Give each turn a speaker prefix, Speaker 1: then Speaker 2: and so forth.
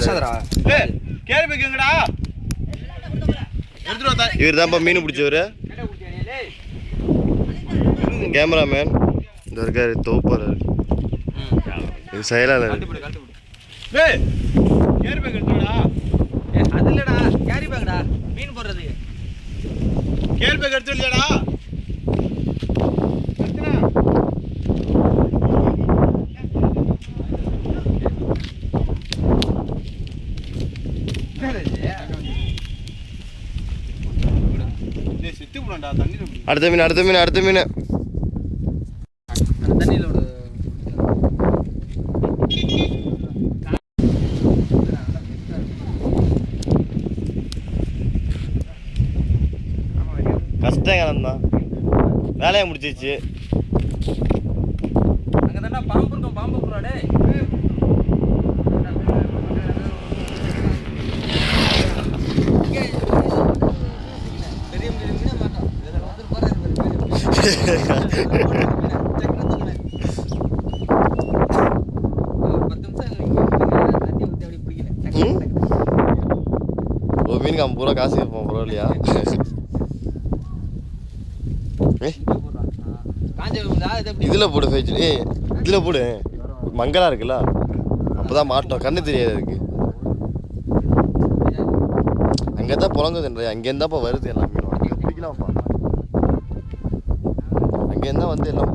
Speaker 1: பேசாதடா.
Speaker 2: ஏய் கேரி வைக்கங்கடா. எடுத்துட்டு வா.
Speaker 3: இவர் தான்ப்பா மீன் பிடிச்சவரு. கேமராமேன் இந்த இருக்காரு தோப்பாரு. இது செயலாளர்.
Speaker 2: ஏய் கேரி பேக் எடுத்துடா.
Speaker 1: ஏய் அது இல்லடா கேரி பேக்டா மீன் போடுறது.
Speaker 2: கேரி பேக் எடுத்து இல்லடா.
Speaker 3: அடுத்த மீன் அடுத்த மீன் அடுத்த மீன்.
Speaker 1: தண்ணியில் விடு.
Speaker 3: கஷ்டம் தான் வேலையை முடிச்சிச்சு.
Speaker 1: அங்கே தானே பாம்பு இருக்கும் பாம்பு போறாடே. பெரிய மீன் மீன மாட்டோம். இதில் வந்து
Speaker 3: ஒரு மீனுக்கு 50 ரூபா காசு கேட்போம் ப்ரோ இல்லையா? இதில் போடு ஃபேஜ். ஏய் இதில் போடு மங்கலாக இருக்குல்ல அப்போ தான் மாட்டோம். கண்ணு தெரியாது அதுக்கு. அங்கே தான் புழங்குதுன்ற அங்கேருந்தாப்பா வருது எல்லாம் மீனும். அங்கே பிடிக்கலாம்ப்பா. அங்கேருந்தா வந்து எல்லாம்